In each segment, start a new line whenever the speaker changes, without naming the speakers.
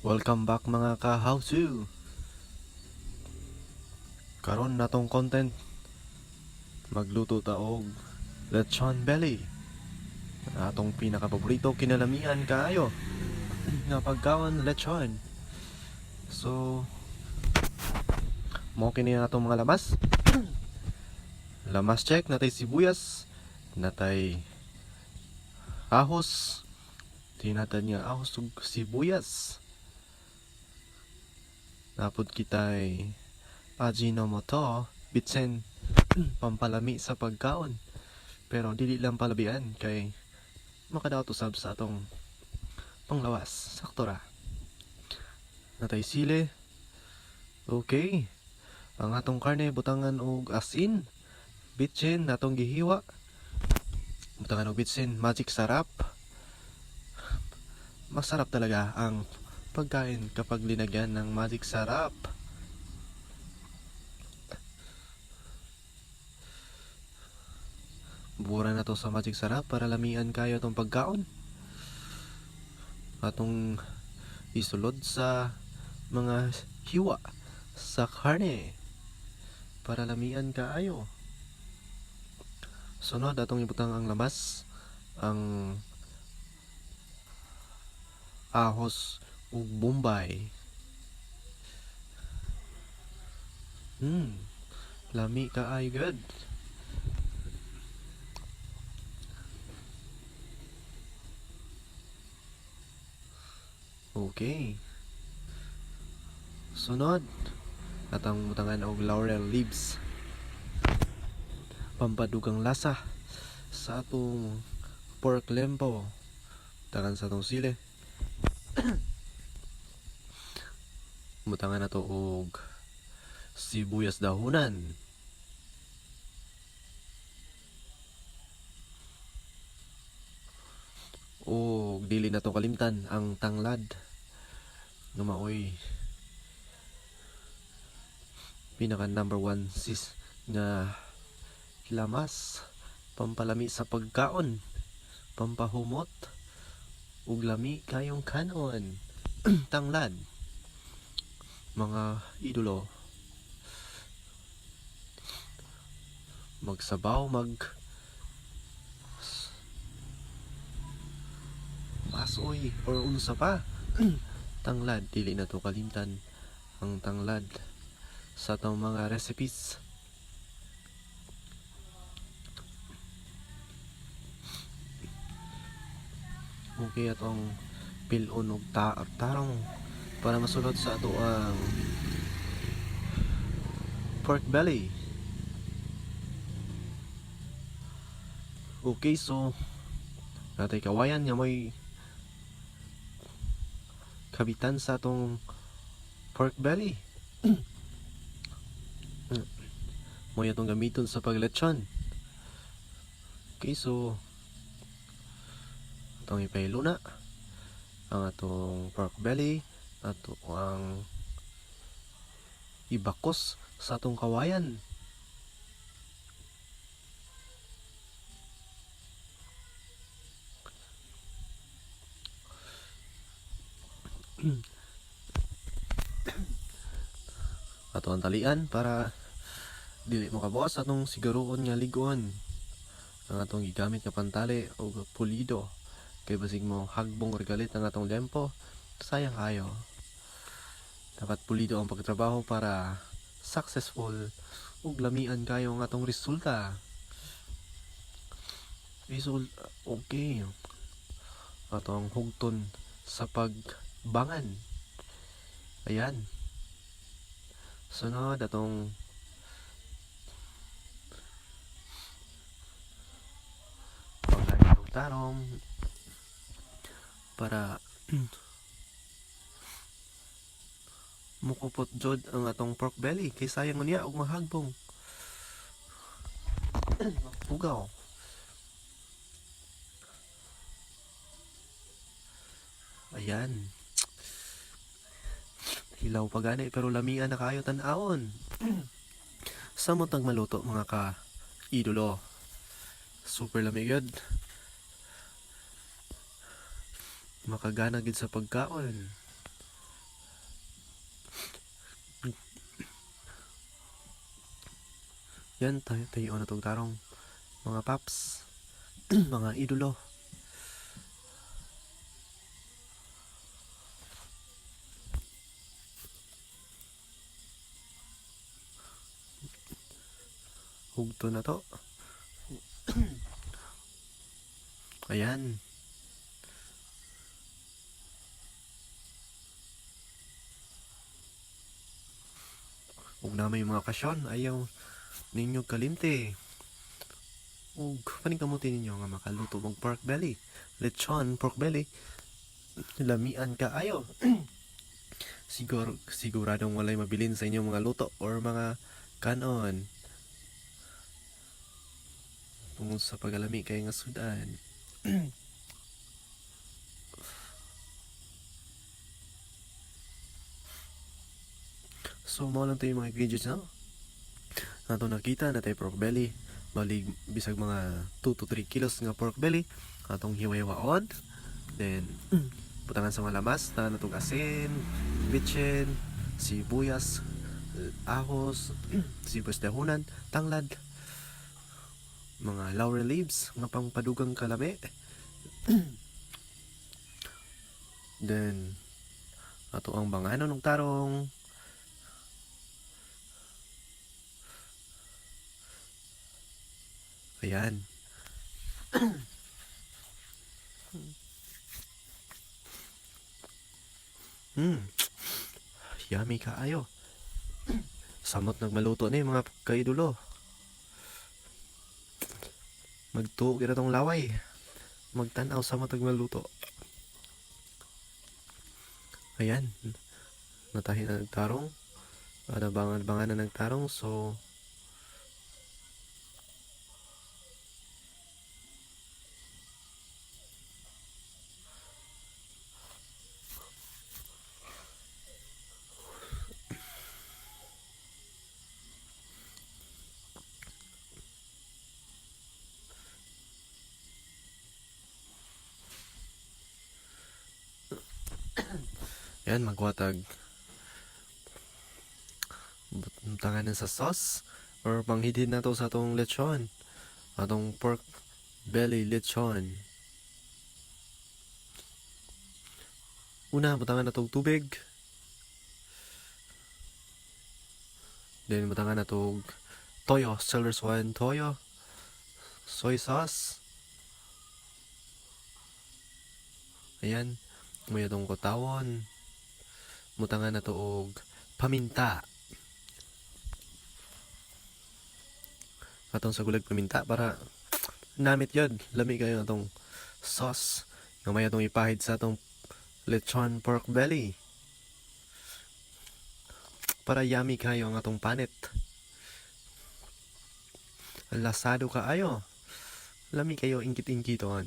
Welcome back mga ka-how-to. Karon natong content magluto ta og lechon belly. Atong pinaka-paborito kinalamian kaayo nga pagkaon lechon. So mo kini atong mga lamas. Lamas check natay sibuyas, natay ahos, tinatan niya ahos ug sibuyas. Napod kitay Ajinomoto, bitsen pampalami sa pagkaon. Pero dili lang palabian kay makadaot usab sa atong panglawas. Sakto ra. Natay sili. Okay. Ang atong karne butangan og asin. Bitsen natong gihiwa. Butangan og bitsen, magic sarap. Masarap talaga ang pagkain kapag linagyan ng magic sarap. Bura na to sa magic sarap para lamian kayo itong pagkaon. Atong isulod sa mga hiwa sa karne para lamian kaayo. Sunod atong ibutang ang lamas, ang ahos ug bombay. Lami kaayo good. Okay. Sunod, atang butangan og laurel leaves. Pampadugang lasa sa atong pork lempo. Butangan sa atong sili. Butangan nato og sibuyas dahonan. O dili na to kalimtan ang tanglad nga maoy pinaka number 1 sis nga lamas, pampalami sa pagkaon, pampahumot ug lami kayong kanon. Tanglad mga idolo, magsabaw masoy or unsa pa. Tanglad dili na to kalimtan ang tanglad sa atong mga recipes. Okay, atong pilon og tarong para masulod sa ato ang pork belly. Okay, so natay kawayan nga may kabitan sa atong pork belly. Mo atong gamiton sa paglechon. Okay, so atong ipahilo na ang atong pork belly, ato ang ibakos sa atong kawayan. Ato ang talian para dili mo kabuas atong siguroon nga ligon. Ang atong gigamit nga pantali o pulido kay basig mo hagbong regalit ang atong lempo, sayang kayo. Dapat pulido ang pagtrabaho para successful ug lamian kayo ang atong resulta. Okay. Atong hugton sa pagbangan. Ayan. Sunod atong pagkain ng tarong para mukupot jod ang atong pork belly kay sayang niya og mahagbong. Pugaw. Ayan. Hilaw pa gani pero lamian na kayo tan-awon. Sa matang maluto mga ka-idolo. Super lamig yun. Makagana gid sa pagkaon. Yan, tayo na tong tarong. Mga paps, mga idolo. Hugto na to. Ayan. Huwag na may mga okasyon, ayaw ninyo kalimte. Huwag paningkamutin ninyo nga makaluto mong pork belly. Lechon, pork belly. Lamian ka ayo. Siguradong walay mabilin sa inyong mga luto or mga kanon. Tungkol sa pagalami kay nga sudan. So, mo lang tayo mga ingredients na. Nato nakita na tayo pork belly. Balig bisag mga 2 to 3 kilos nga pork belly. Atong hiwa-hiwaon. Then, butangan sa mga lamas na natong asin, bitchin, sibuyas, ahos, sibuyas dahunan, tanglad, mga laurel leaves, nga pangpadugang kalami. Then, ato ang bangano ng tarong. Ayan. Yummy kaayo. Samot nagmaluto ni mga kaidulo. Magtuog na tong laway. Magtanaw sa matag maluto. Ayan. Natahi na nagtarong. Ada bangan na nagtarong. So, yan, magwatag tanganan sa sauce or panghidid na to sa atong lechon, atong pork belly lechon. Una, butangan na tong tubig, then butangan na tong toyo, silver swan toyo, soy sauce. Ayan, may atong kotawon. Butangan na to og paminta. Atong sa gulag paminta para namit yun. Lami kayo atong sauce. Nga may atong ipahid sa atong lechon pork belly. Para yummy kayo ang atong panet. Lasado kaayo. Lami kayo ingkit-ingkiton.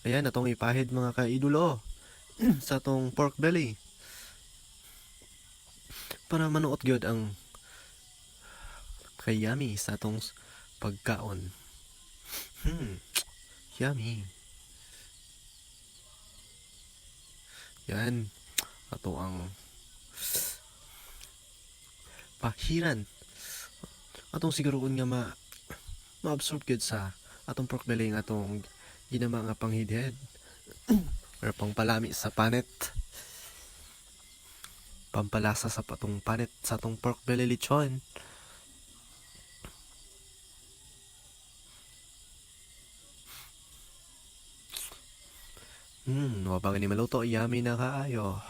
Ayan, atong ipahid mga kaidulo sa atong pork belly. Para manuot gyud ang kay yummy sa atong pagkaon. Yummy. Yan. Ato ang pahiran. Atong siguroon nga ma-absorb gyud sa atong pork belly nga atong ginama nga panghidhead or pangpalami sa panet, pampalasa sa patong panet sa atong pork belly lechon. Wapag ni maluto, yummy na kaayo.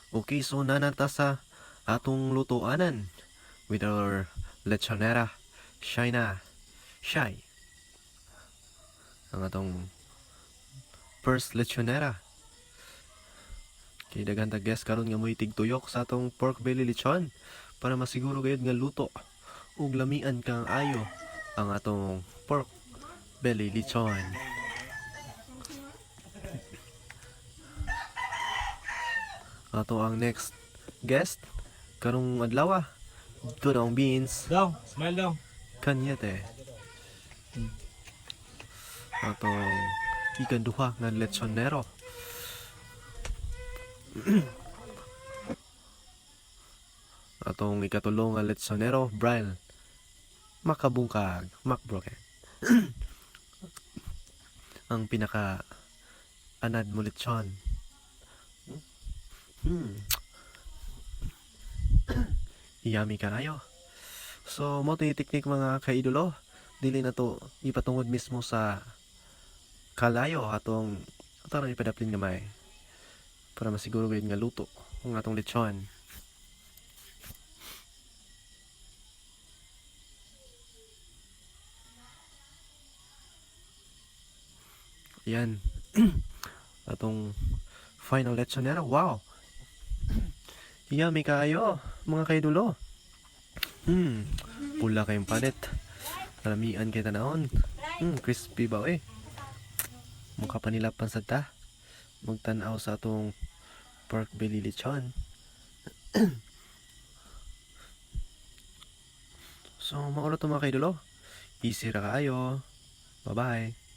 Okay, so nanata sa atong lutoanan with our lechonera shy. Ang atong first lechonera. Kay daghan ta guest karon nga mo'y tigtuyok sa atong pork belly lechon para masiguro gayud nga luto ug lamian kang ayo ang atong pork belly lechon. Ato ang next guest karong adlaw. Tudong beans
Daw, smile daw.
kanyete. Atong ikanduha nga lechonero. Atong ikatulong nga lechonero, Brian. Makabungkag, makbroken. Ang pinaka anad mo lechon. Yummy kaayo. So, mo to teknik mga kaidolo. Dili na to ipatungod mismo sa kalayo atong ipadaplin gamay para masiguro gayud nga luto ang atong lechon. Yan. Atong final lechonero. Wow. Yummy kaayo mga kaidulo. Pula kayong panet. Kalamian kay tanahon. Crispy ba eh. Mukha pa nila pansad ta. Magtanaw sa atong pork belly lechon. So, mauro to mga kaidulo. Easy ra kaayo. Bye-bye.